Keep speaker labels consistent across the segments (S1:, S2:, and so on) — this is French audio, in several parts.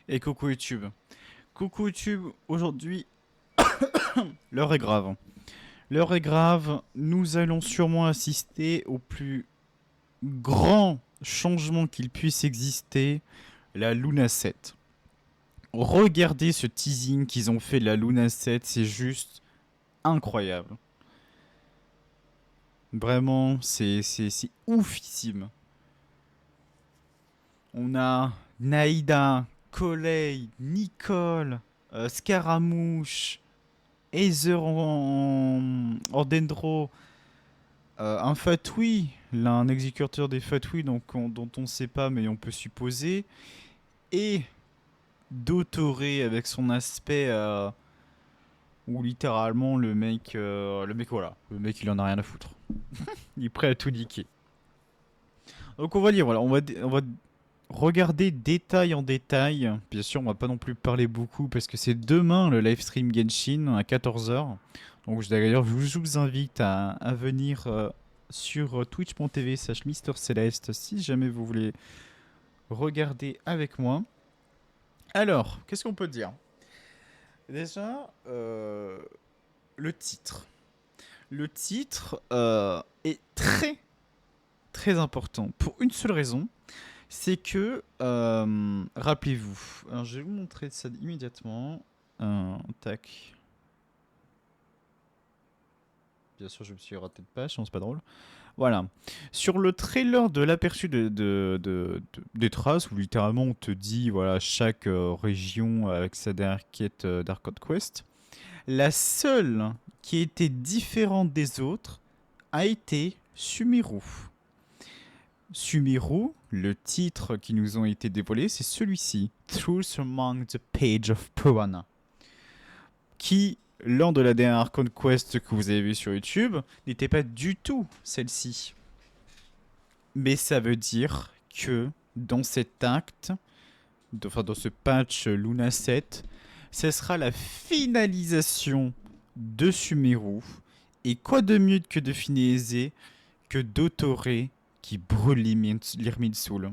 S1: Et coucou YouTube. Coucou YouTube, aujourd'hui, l'heure est grave. L'heure est grave, nous allons sûrement assister au plus grand changement qu'il puisse exister, la Luna 7. Regardez ce teasing qu'ils ont fait de la Luna 7, c'est juste incroyable. Vraiment, c'est oufissime. On a Naïda, Coley, Nicole, Scaramouche, Aether en Dendro, un Fatui, là, un exécuteur des Fatui dont on ne sait pas mais on peut supposer, et Dotoré avec son aspect où littéralement le mec voilà, le mec il en a rien à foutre. Il est prêt à tout niquer. Donc on va dire voilà, on va regarder détail en détail. Bien sûr, on va pas non plus parler beaucoup parce que c'est demain le live stream Genshin à 14h. Donc d'ailleurs, je vous invite à venir sur twitch.tv/MrCeleste si jamais vous voulez regarder avec moi. Alors, qu'est-ce qu'on peut dire? Déjà, le titre. Le titre est très très important pour une seule raison. C'est que, rappelez-vous, alors je vais vous montrer ça immédiatement. Tac. Bien sûr, je me suis raté de page, non, c'est pas drôle. Voilà. Sur le trailer de l'aperçu des traces, où littéralement on te dit, voilà, chaque région avec sa dernière quête d'Arcade Quest, la seule qui était différente des autres a été Sumeru. Sumeru, le titre qui nous ont été dévoilés, c'est celui-ci, Truth Among the Page of Purana, qui, lors de la dernière conquest que vous avez vue sur YouTube, n'était pas du tout celle-ci. Mais ça veut dire que dans cet acte, enfin dans ce patch Luna 7, ce sera la finalisation de Sumeru. Et quoi de mieux que de finaliser que Dotoré qui brûle l'Irmid Soul. De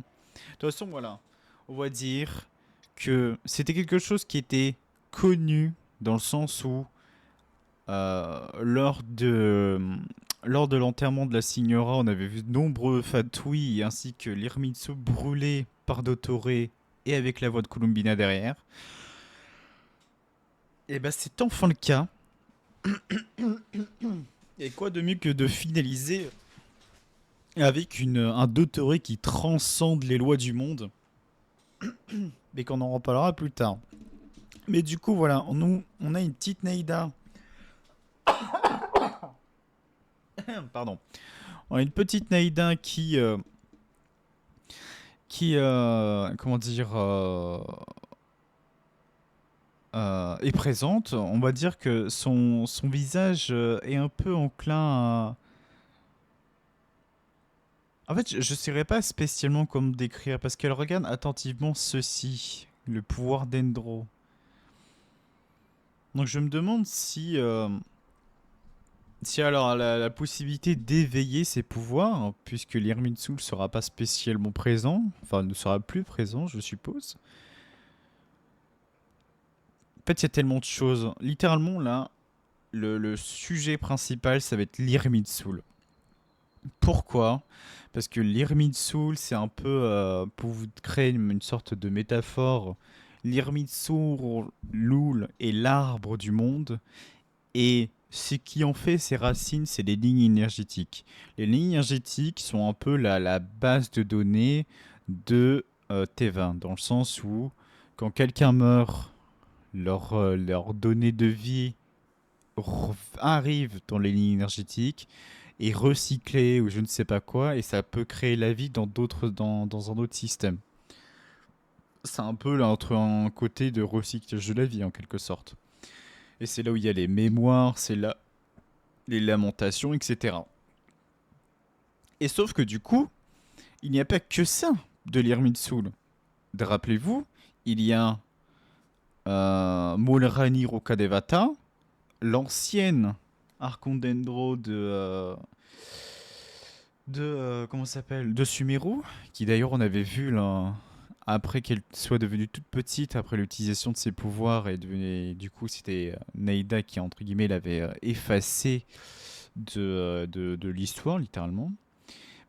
S1: toute façon, voilà, on va dire que c'était quelque chose qui était connu dans le sens où lors de l'enterrement de la Signora, on avait vu de nombreux Fatui ainsi que l'Irmitsu brûlé par Dotoré et avec la voix de Columbina derrière. Et bah c'est enfin le cas. Et quoi de mieux que de finaliser avec un Dotoré qui transcende les lois du monde, mais qu'on en reparlera plus tard. Mais du coup, voilà, on a une petite Naïda. Pardon. On a une petite Naïda comment dire, est présente. On va dire que son visage est un peu enclin à... En fait, je ne saurais pas spécialement comment décrire, parce qu'elle regarde attentivement ceci, le pouvoir d'Endro. Donc je me demande si alors la possibilité d'éveiller ses pouvoirs, puisque l'Irminsul ne sera pas spécialement présent, enfin ne sera plus présent, je suppose. En fait, il y a tellement de choses. Littéralement, là, le sujet principal, ça va être l'Irminsul. Pourquoi? Parce que l'Irminsul, c'est un peu, pour vous créer une sorte de métaphore, l'Irminsul, Loul, est l'arbre du monde, et ce qui en fait ses racines, c'est les lignes énergétiques. Les lignes énergétiques sont un peu la base de données de T20, dans le sens où quand quelqu'un meurt, leurs données de vie arrivent dans les lignes énergétiques et recyclées ou je ne sais pas quoi, et ça peut créer la vie dans un autre système. C'est un peu là entre un côté de recyclage de la vie en quelque sorte. Et c'est là où il y a les mémoires, c'est là les lamentations, etc. Et sauf que du coup, il n'y a pas que ça de l'Irminsul. Rappelez-vous, il y a Molrani Rokadevata, l'ancienne Arcondendro comment ça s'appelle, de Sumeru, qui d'ailleurs on avait vu là, après qu'elle soit devenue toute petite, après l'utilisation de ses pouvoirs, du coup, c'était Neida qui, entre guillemets, l'avait effacée de l'histoire, littéralement.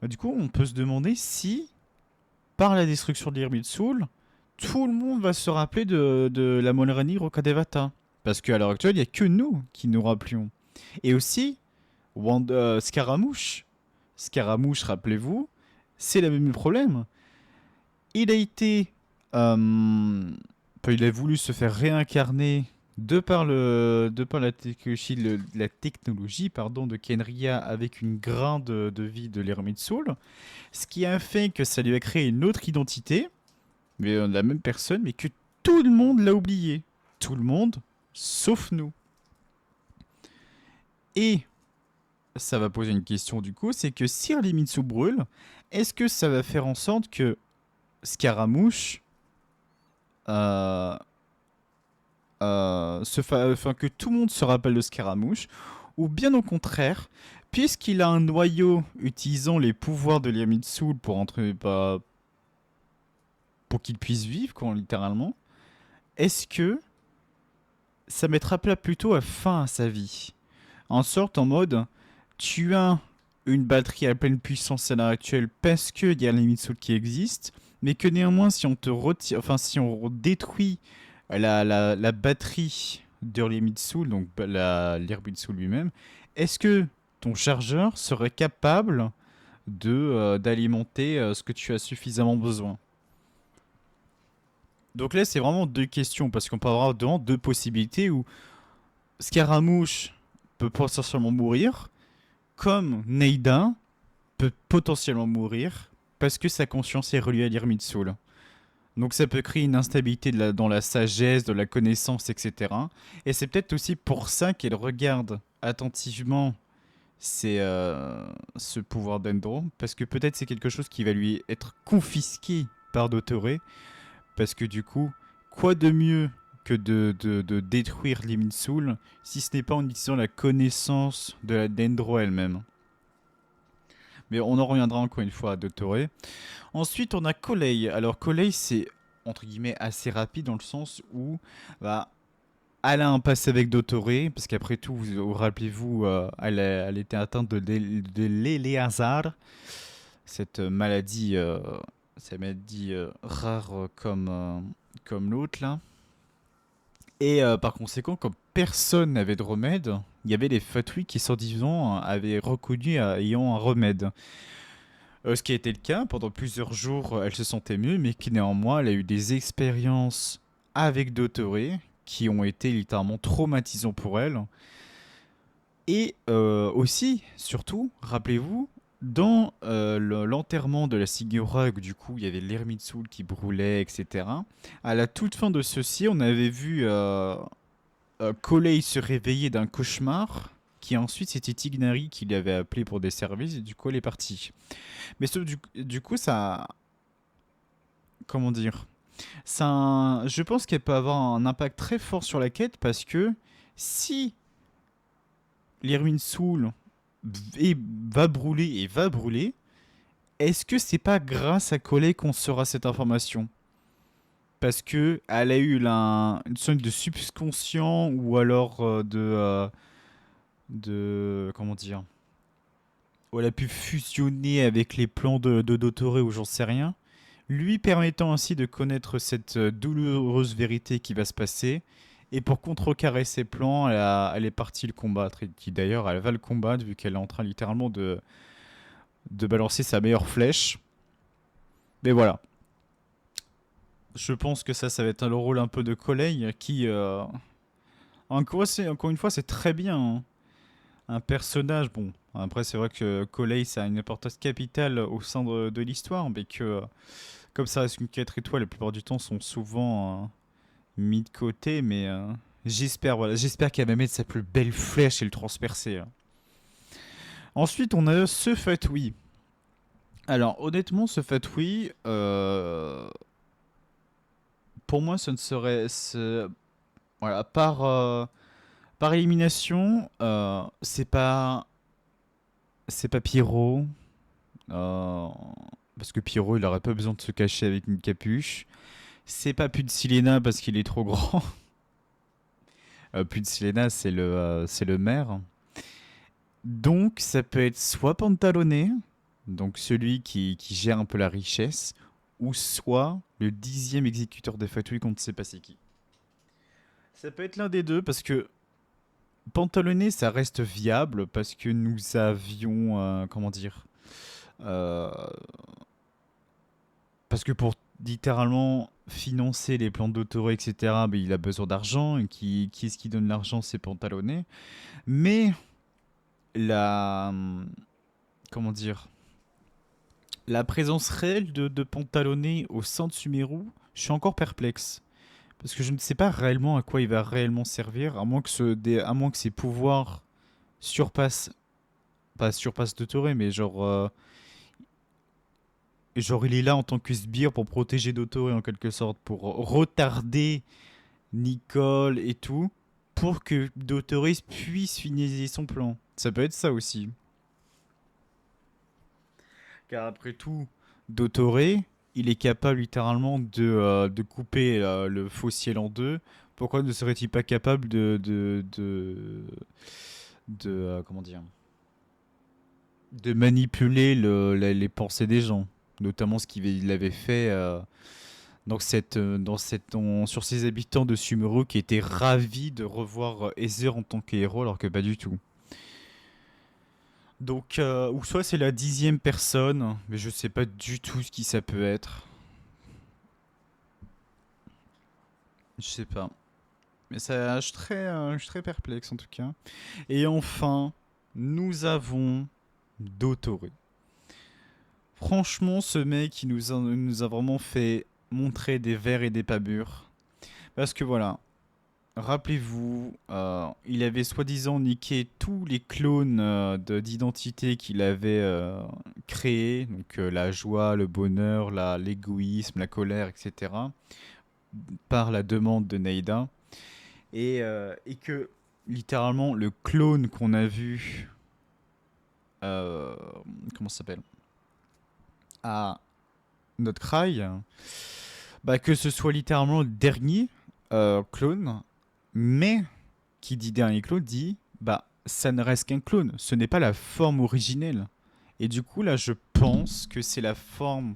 S1: Bah, du coup, on peut se demander si, par la destruction de l'Irmit Soul, tout le monde va se rappeler de la Molrani Rokadevata. Parce qu'à l'heure actuelle, il n'y a que nous qui nous rappelions. Et aussi, Scaramouche. Scaramouche, rappelez-vous, c'est le même problème. Il a été. Il a voulu se faire réincarner de par la technologie pardon, de Kenria avec une grain de vie de l'Hermite Soul. Ce qui a fait que ça lui a créé une autre identité, mais la même personne, mais que tout le monde l'a oublié. Tout le monde, sauf nous. Et ça va poser une question du coup, c'est que si Limitsu brûle, est-ce que ça va faire en sorte que Scaramouche euh, que tout le monde se rappelle de Scaramouche, ou bien au contraire, puisqu'il a un noyau utilisant les pouvoirs de Liamitsu pour qu'il puisse vivre, littéralement, est-ce que ça mettra plutôt fin à sa vie? En sorte en mode, tu as une batterie à pleine puissance à l'heure actuelle parce qu'il y a Limitsu qui existe, mais que néanmoins, si on te retire, enfin, si on détruit la batterie d'Early donc l'Irmitsu lui-même, est-ce que ton chargeur serait capable d'alimenter ce que tu as suffisamment besoin? Donc là, c'est vraiment deux questions, parce qu'on peut avoir vraiment deux possibilités où Scaramouche peut potentiellement mourir, comme Neida peut potentiellement mourir, parce que sa conscience est reliée à l'Irmitsu. Donc ça peut créer une instabilité dans la sagesse, de la connaissance, etc. Et c'est peut-être aussi pour ça qu'elle regarde attentivement ce pouvoir d'Endro, parce que peut-être c'est quelque chose qui va lui être confisqué par Dottore, parce que du coup, quoi de mieux que de détruire Liminsul, si ce n'est pas en utilisant la connaissance de la Dendro elle-même. Mais on en reviendra encore une fois à Dottore. Ensuite, on a Collei. Alors, Collei, c'est entre guillemets assez rapide dans le sens où bah, elle a un passé avec Dottore, parce qu'après tout, rappelez-vous, elle était atteinte de l'Éléazar, cette maladie rare comme l'autre là. Et par conséquent, comme personne n'avait de remède, il y avait les fatouis qui, soi-disant, avaient reconnu ayant un remède. Ce qui a été le cas, pendant plusieurs jours, elle se sentait mieux, mais qui néanmoins, elle a eu des expériences avec Dottore qui ont été littéralement traumatisantes pour elle. Et aussi, surtout, rappelez-vous, dans l'enterrement de la Sigura, où du coup il y avait l'Hermite Soul qui brûlait, etc. À la toute fin de ceci, on avait vu Collei se réveiller d'un cauchemar, qui ensuite c'était Tignari qui l'avait appelé pour des services, et du coup elle est partie. Mais du coup, ça. Comment dire je pense qu'elle peut avoir un impact très fort sur la quête parce que si l'Irwin Soul va brûler et va brûler, est-ce que c'est pas grâce à Collet qu'on saura cette information? Parce que elle a eu une sorte de subconscient ou alors de. Comment dire? Où elle a pu fusionner avec les plans de Dottore ou j'en sais rien, lui permettant ainsi de connaître cette douloureuse vérité qui va se passer. Et pour contrecarrer ses plans, elle est partie le combattre. Et qui d'ailleurs, elle va le combattre vu qu'elle est en train littéralement de balancer sa meilleure flèche. Mais voilà. Je pense que ça va être le rôle un peu de Collei qui, encore une fois, c'est très bien, hein. Un personnage, bon, après c'est vrai que Collei ça a une importance capitale au sein de l'histoire, mais que comme ça reste une 4 étoiles, la plupart du temps sont souvent mis de côté, mais j'espère qu'elle va mettre sa plus belle flèche et le transpercer, hein. Ensuite, on a ce Fatui. Alors, honnêtement, ce Fatui, pour moi, ce ne serait. Voilà, par élimination, c'est pas Pierrot. Euh, parce que Pyro, il aurait pas besoin de se cacher avec une capuche. C'est pas Pudsilena parce qu'il est trop grand. Pudsilena, c'est le maire. Donc, ça peut être soit Pantalone, donc celui qui gère un peu la richesse, ou soit le 10e exécuteur des fatouilles qu'on ne sait pas c'est qui. Ça peut être l'un des deux parce que Pantalone, ça reste viable parce que nous avions, comment dire, euh, parce que pour littéralement financer les plans d'autoro, etc., ben, il a besoin d'argent et qui est-ce qui donne l'argent, c'est Pantalone. Mais la, comment dire, la présence réelle de Pantalone au sein de Sumeru, je suis encore perplexe. Parce que je ne sais pas réellement à quoi il va réellement servir, à moins que ses pouvoirs surpassent, pas surpassent Dottore, mais genre il est là en tant que sbire pour protéger Dottore en quelque sorte, pour retarder Nicole et tout, pour que Dottore puisse finaliser son plan. Ça peut être ça aussi. Car après tout, Dottore, il est capable littéralement de couper le faux ciel en deux. Pourquoi ne serait-il pas capable comment dire, de manipuler les pensées des gens, notamment ce qu'il avait fait sur ses habitants de Sumeru qui étaient ravis de revoir Aether en tant que héros alors que pas du tout. Donc, ou soit c'est la 10e personne, mais je sais pas du tout ce qui ça peut être. Je sais pas. Mais ça, je suis très perplexe en tout cas. Et enfin, nous avons Dottore. Franchement, ce mec, nous a vraiment fait montrer des vers et des pas mûrs. Parce que voilà, rappelez-vous, il avait soi-disant niqué tous les clones d'identité qu'il avait créés, donc la joie, le bonheur, l'égoïsme, la colère, etc., par la demande de Neida. Et que littéralement le clone qu'on a vu, euh, comment ça s'appelle, à notre cry, bah, que ce soit littéralement le dernier clone, mais qui dit dernier clone dit bah ça ne reste qu'un clone, ce n'est pas la forme originelle. Et du coup là je pense que c'est la forme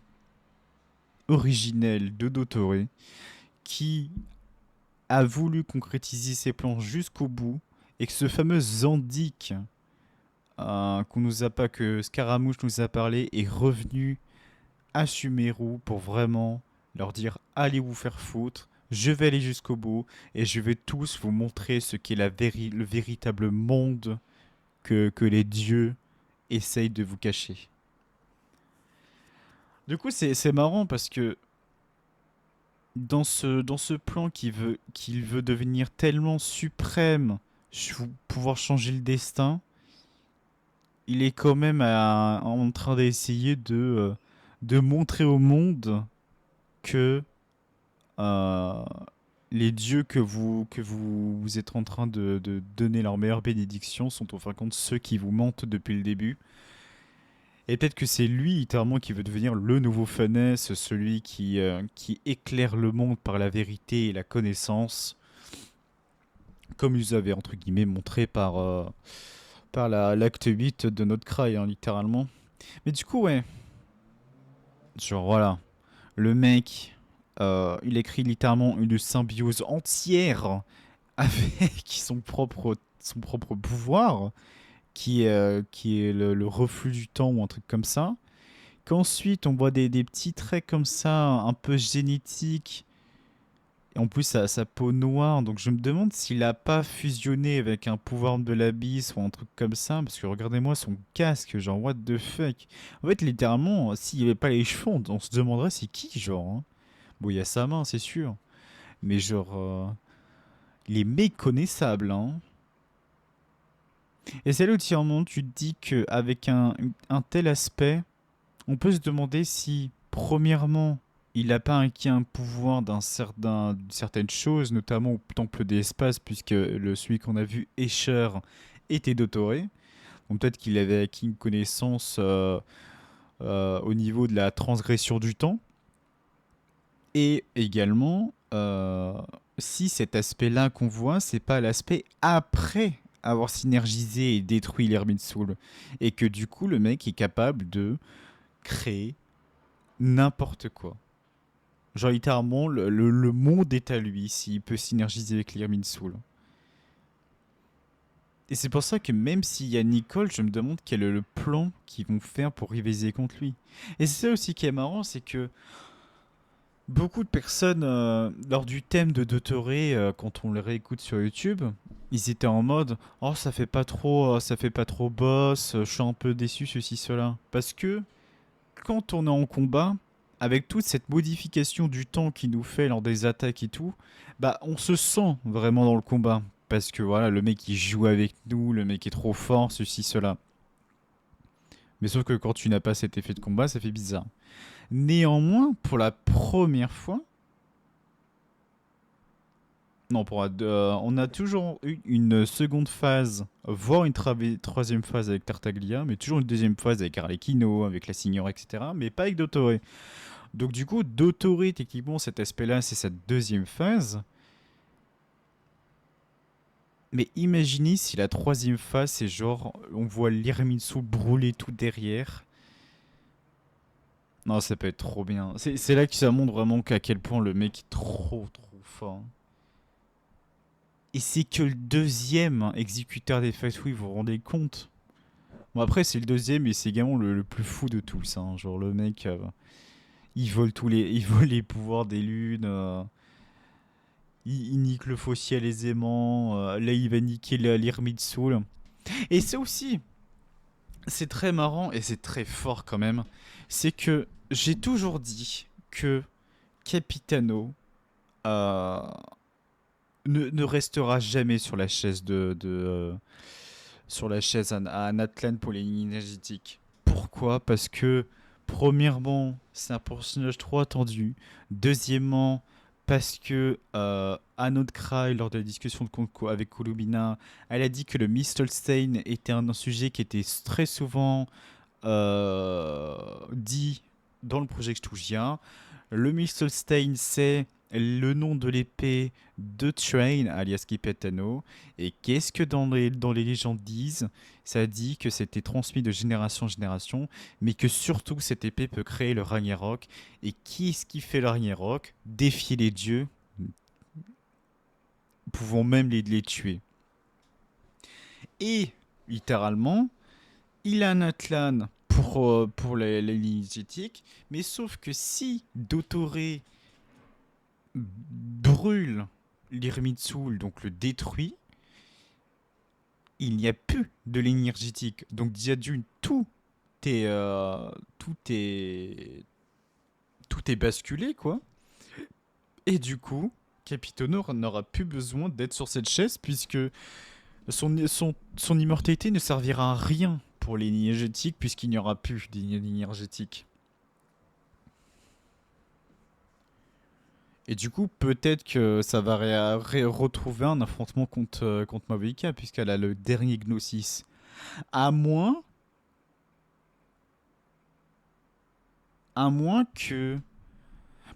S1: originelle de Dottore qui a voulu concrétiser ses plans jusqu'au bout et que ce fameux Zandik qu'on nous a pas que Scaramouche nous a parlé est revenu à Sumeru pour vraiment leur dire allez vous faire foutre, je vais aller jusqu'au bout et je vais tous vous montrer ce qu'est le véritable monde que les dieux essayent de vous cacher. Du coup, c'est marrant parce que dans ce plan qu'il veut devenir tellement suprême, pouvoir changer le destin, il est quand même en train d'essayer de montrer au monde que euh, les dieux vous êtes en train de donner leur meilleure bénédiction sont au fin de compte ceux qui vous mentent depuis le début. Et peut-être que c'est lui, littéralement, qui veut devenir le nouveau Fanès, celui qui éclaire le monde par la vérité et la connaissance, comme ils avaient, entre guillemets, montré par l'acte 8 de notre cry, hein, littéralement. Mais du coup, ouais, genre voilà, le mec, il écrit littéralement une symbiose entière avec son propre pouvoir, qui est le reflux du temps ou un truc comme ça. Qu'ensuite, on voit des petits traits comme ça, un peu génétiques. Et en plus, sa peau noire. Donc je me demande s'il a pas fusionné avec un pouvoir de l'abysse ou un truc comme ça. Parce que regardez-moi son casque, genre, what the fuck. En fait, littéralement, s'il n'y avait pas les cheveux, on se demanderait c'est qui, genre, hein. Bon, il y a sa main, c'est sûr. Mais genre, il est méconnaissable, hein. Et c'est là où tu te dis qu'avec un tel aspect, on peut se demander si, premièrement, il n'a pas acquis un pouvoir d'une certaine chose, notamment au Temple des Espaces, puisque celui qu'on a vu, Escher, était Dottore. Donc peut-être qu'il avait acquis une connaissance au niveau de la transgression du temps. Et également, si cet aspect-là qu'on voit, c'est pas l'aspect après avoir synergisé et détruit l'Hermine Soul. Et que du coup, le mec est capable de créer n'importe quoi. Genre, littéralement, le monde est à lui s'il peut synergiser avec l'Hermine Soul. Et c'est pour ça que même s'il y a Nicole, je me demande quel est le plan qu'ils vont faire pour rivaliser contre lui. Et c'est ça aussi qui est marrant, c'est que beaucoup de personnes, lors du thème de Dotoré, quand on le réécoute sur YouTube, ils étaient en mode «Oh, ça fait pas trop boss, je suis un peu déçu, ceci, cela». Parce que quand on est en combat, avec toute cette modification du temps qu'il nous fait lors des attaques et tout, bah on se sent vraiment dans le combat. Parce que voilà, le mec il joue avec nous, le mec est trop fort, ceci, cela. Mais sauf que quand tu n'as pas cet effet de combat, ça fait bizarre. Néanmoins, pour la première fois, non, on a toujours eu une seconde phase, voire une troisième phase avec Tartaglia, mais toujours une deuxième phase avec Arlecchino, avec la Signora, etc. Mais pas avec Dottore. Donc du coup, Dottore, techniquement, cet aspect-là, c'est sa deuxième phase. Mais imaginez si la troisième phase, c'est genre, on voit l'Irminsul brûler tout derrière. Non, ça peut être trop bien. C'est là que ça montre vraiment qu'à quel point le mec est trop fort. Et c'est que le deuxième exécuteur des Fatui, vous vous rendez compte? Bon, après, c'est le deuxième et c'est également le plus fou de tous. Hein. Genre, le mec, il vole les pouvoirs des lunes. Il nique le fossiel aisément. Là, il va niquer l'Irmid Soul. Et c'est aussi, c'est très marrant et c'est très fort quand même. C'est que j'ai toujours dit que Capitano euh, ne restera jamais sur la chaise sur la chaise à Anatlan pour les lignes énergétiques. Pourquoi? Parce que, premièrement, c'est un personnage trop attendu. Deuxièmement, parce que Anode Cry, lors de la discussion avec Kolumina, elle a dit que le Mistelstein était un sujet qui était très souvent dit dans le projet Xtugia. Le Mistelstein, c'est le nom de l'épée de Train, alias Kipetano. Et qu'est-ce que dans les légendes disent? Ça dit que c'était transmis de génération en génération, mais que surtout cette épée peut créer le Ragnarok. Et qui est-ce qui fait le Ragnarok? Défier les dieux, pouvant même les tuer. Et, littéralement, il a un Atlan pour les lignes énergétiques, mais sauf que si Dottore brûle l'Irmitsul, donc le détruit, il n'y a plus de ligne énergétique. Donc déjà d'une, est, euh, tout est, tout est basculé, quoi. Et du coup, Capitono n'aura plus besoin d'être sur cette chaise puisque son immortalité ne servira à rien pour les lignes énergétiques puisqu'il n'y aura plus de lignes énergétiques. Et du coup, peut-être que ça va retrouver un affrontement contre Mavuika, puisqu'elle a le dernier Gnosis. À moins, à moins que...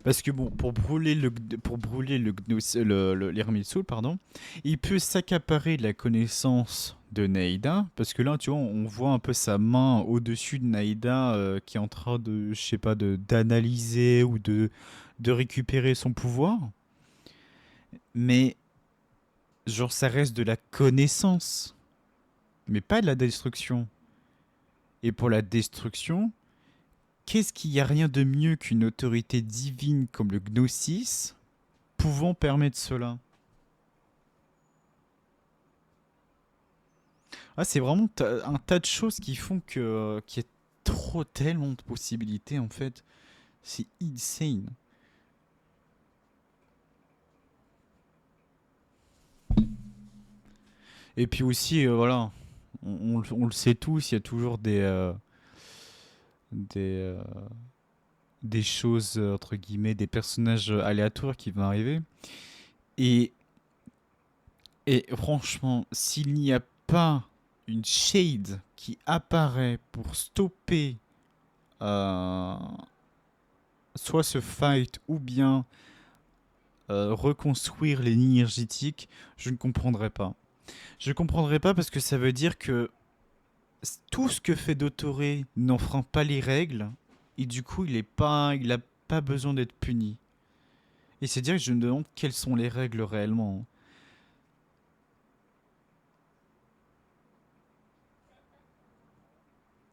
S1: Parce que bon, pour brûler l'Hermit Soul, pardon, il peut s'accaparer de la connaissance de Naïda, parce que là, tu vois, on voit un peu sa main au-dessus de Naïda qui est en train de, je sais pas, d'analyser ou de récupérer son pouvoir. Mais genre, ça reste de la connaissance, mais pas de la destruction. Et pour la destruction, qu'est-ce qu'il y a rien de mieux qu'une autorité divine comme le Gnosis pouvant permettre cela? Ah, c'est vraiment un tas de choses qui font qu'il y a trop tellement de possibilités en fait. C'est insane. Et puis aussi, voilà, on le sait tous, il y a toujours des, des choses, entre guillemets, des personnages aléatoires qui vont arriver. Et, et franchement, s'il n'y a pas une shade qui apparaît pour stopper euh, soit se fight ou bien reconstruire les lignes énergétiques, je ne comprendrais pas. Je ne comprendrais pas parce que ça veut dire que tout ce que fait Dottore n'enfreint pas les règles et du coup il a pas besoin d'être puni. Et c'est dire que je me demande quelles sont les règles réellement.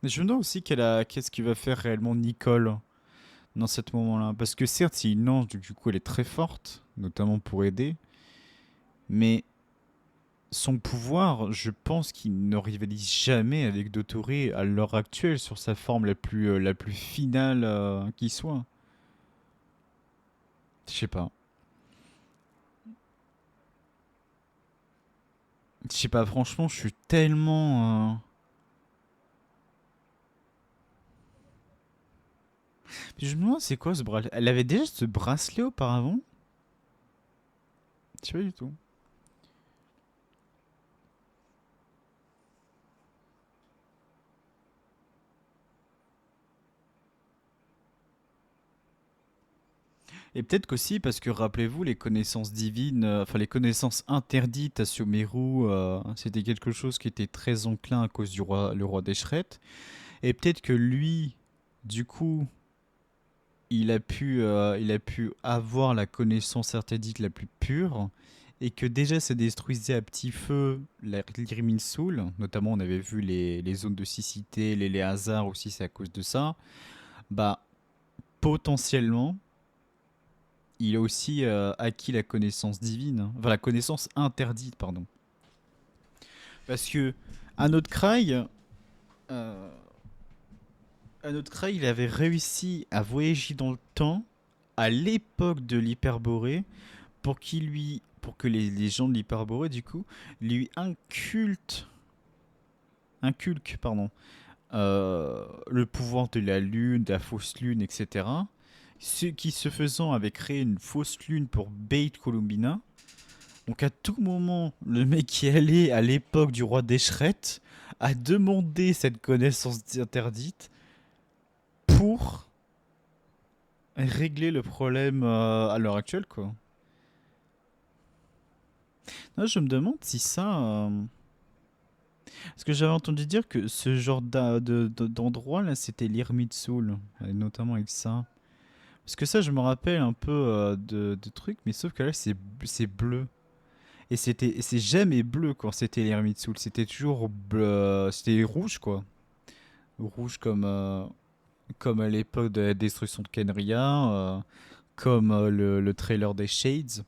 S1: Mais je me demande aussi qu'est-ce qu'il va faire réellement Nicole dans ce moment-là. Parce que certes, c'est une ange, du coup elle est très forte, notamment pour aider. Mais son pouvoir, je pense qu'il ne rivalise jamais avec Dottore à l'heure actuelle sur sa forme la plus finale qui soit. Je sais pas. Je sais pas, franchement, je suis tellement. Je me demande c'est quoi ce bracelet. Elle avait déjà ce bracelet auparavant? Je sais pas du tout. Et peut-être qu'aussi parce que rappelez-vous, les connaissances divines, enfin les connaissances interdites à Sumeru, c'était quelque chose qui était très enclin à cause du roi, le roi d'Eshret. Et peut-être que lui, du coup, il a pu avoir la connaissance interdite la plus pure. Et que déjà ça détruisait à petit feu l'Irmin Soul. Notamment, on avait vu les zones de cécité, les hasards aussi, c'est à cause de ça. Bah, potentiellement, il a aussi acquis la connaissance divine, hein. Enfin la connaissance interdite, pardon. Parce que un autre Cry, euh, un autre Cry, il avait réussi à voyager dans le temps à l'époque de l'Hyperborée pour que les gens de l'Hyperborée du coup lui inculquent pardon, le pouvoir de la lune, de la fausse lune, etc. Ce qui se faisant avait créé une fausse lune pour Bait Columbina. Donc à tout moment, le mec qui allait à l'époque du roi d'Eshret a demandé cette connaissance interdite pour régler le problème à l'heure actuelle, quoi. Là, je me demande si ça... Parce que j'avais entendu dire que ce genre d'endroit, là, c'était l'Hermite Soul, et notamment avec ça. Parce que ça, je me rappelle un peu de trucs, mais sauf que là, c'est bleu. Et c'est jamais bleu quand c'était l'Hermite Soul, c'était toujours bleu, c'était rouge, quoi. Rouge comme à l'époque de la destruction de Kenria, comme le trailer des Shades.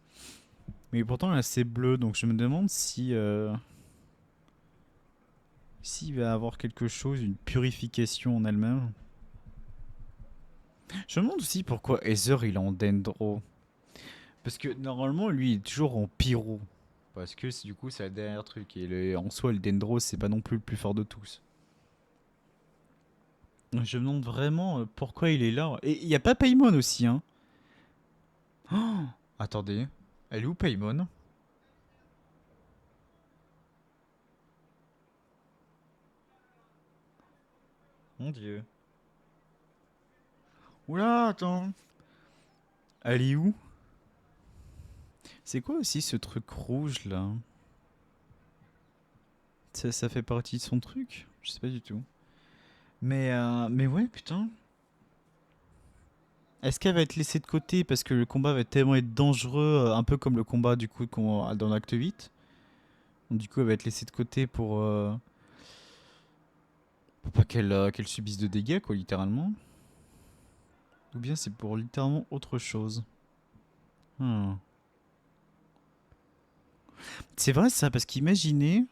S1: Mais pourtant là c'est bleu, donc je me demande si s'il va avoir quelque chose, une purification en elle-même. Je me demande aussi pourquoi Ether il est en Dendro. Parce que normalement lui il est toujours en Pyro. Parce que du coup c'est le dernier truc. Et en soi le Dendro c'est pas non plus le plus fort de tous. Je me demande vraiment pourquoi il est là. Et il n'y a pas Paimon aussi, hein. Oh, attendez, elle est où Paimon? Mon dieu. Oula, attends. Elle est où? C'est quoi aussi ce truc rouge là? Ça fait partie de son truc? Je sais pas du tout. Mais ouais, putain. Est-ce qu'elle va être laissée de côté parce que le combat va tellement être dangereux, un peu comme le combat du coup qu'on a dans l'acte 8? Donc, du coup, elle va être laissée de côté pour pas qu'elle subisse de dégâts, quoi, littéralement. Ou bien c'est pour littéralement autre chose. Hmm. C'est vrai ça, parce qu'imaginez.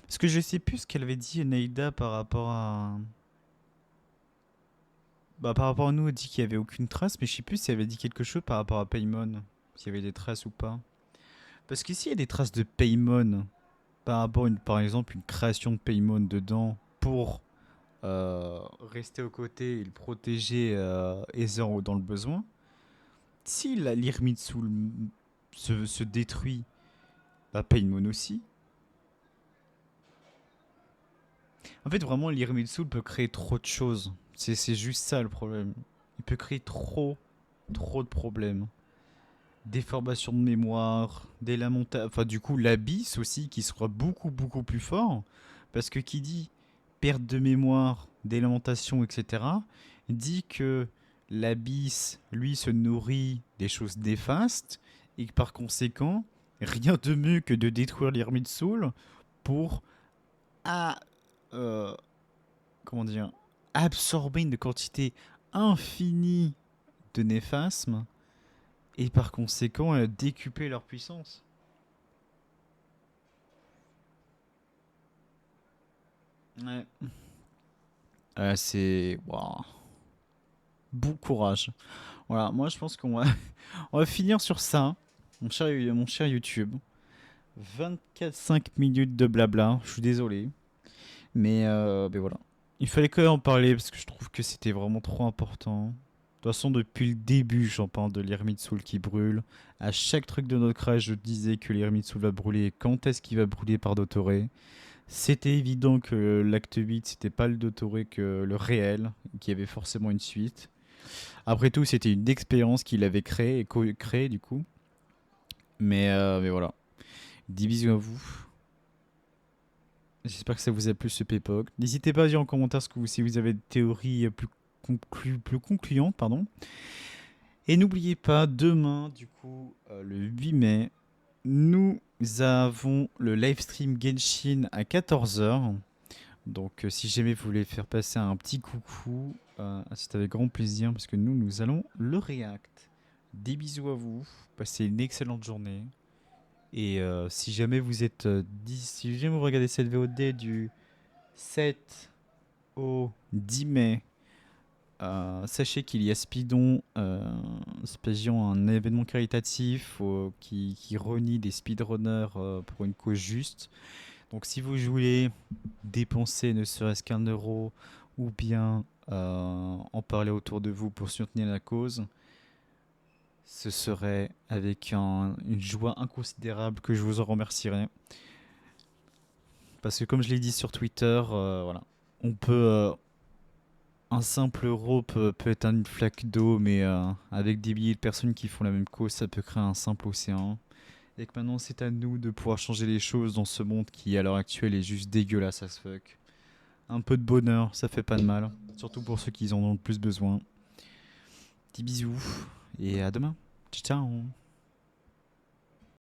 S1: Parce que je sais plus ce qu'elle avait dit Naïda par rapport à. Bah, par rapport à nous, elle dit qu'il y avait aucune trace, mais je sais plus si elle avait dit quelque chose par rapport à Paimon. S'il y avait des traces ou pas. Parce qu'ici, il y a des traces de Paimon. Par rapport à par exemple, une création de Paimon dedans pour rester aux côtés et le protéger Aether dans le besoin. Si l'Irmitsu se détruit, bah Paimon aussi. En fait, vraiment, l'Irmitsu peut créer trop de choses. C'est juste ça le problème. Il peut créer trop de problèmes. Déformation de mémoire, des lamentations. Enfin, du coup, l'abysse aussi qui sera beaucoup plus fort. Parce que qui dit perte de mémoire, des lamentations, etc., dit que l'abysse, lui, se nourrit des choses néfastes. Et que par conséquent, rien de mieux que de détruire l'ermite soul pour. Ah, euh, comment dire, absorber une quantité infinie de néphasmes et par conséquent décupler leur puissance. Ouais. C'est... Wow. Bon courage. Voilà, moi je pense qu'on va, on va finir sur ça, mon cher YouTube. 24-5 minutes de blabla, je suis désolé. Mais voilà. Il fallait quand même en parler parce que je trouve que c'était vraiment trop important. De toute façon, depuis le début, j'en parle de l'Hermite Soul qui brûle. À chaque truc de notre âge, je disais que l'Hermite Soul va brûler. Quand est-ce qu'il va brûler par Dotoré? C'était évident que l'acte 8, c'était pas le Dotoré que le réel, qu'il y avait forcément une suite. Après tout, c'était une expérience qu'il avait créée et co-créée du coup. Mais voilà. 10 bisous à vous. J'espère que ça vous a plu ce Paypog. N'hésitez pas à dire en commentaire si vous avez des théories plus concluantes. Pardon. Et n'oubliez pas, demain, du coup, le 8 mai, nous avons le live stream Genshin à 14 h. Donc si jamais vous voulez faire passer un petit coucou, c'est avec grand plaisir parce que nous allons le react. Des bisous à vous, passez une excellente journée. Et si jamais vous êtes si jamais vous regardez cette VOD du 7 au 10 mai, sachez qu'il y a Speedon, Speedon, un événement caritatif qui réunit des speedrunners pour une cause juste. Donc si vous voulez dépenser ne serait-ce qu'un euro ou bien en parler autour de vous pour soutenir la cause, ce serait avec une joie inconsidérable que je vous en remercierai. Parce que comme je l'ai dit sur Twitter, voilà, on peut... un simple euro peut être une flaque d'eau, mais avec des milliers de personnes qui font la même cause, ça peut créer un simple océan. Et que maintenant, c'est à nous de pouvoir changer les choses dans ce monde qui, à l'heure actuelle, est juste dégueulasse as fuck. Un peu de bonheur, ça fait pas de mal. Surtout pour ceux qui en ont le plus besoin. Petits bisous et à demain. Ciao ciao.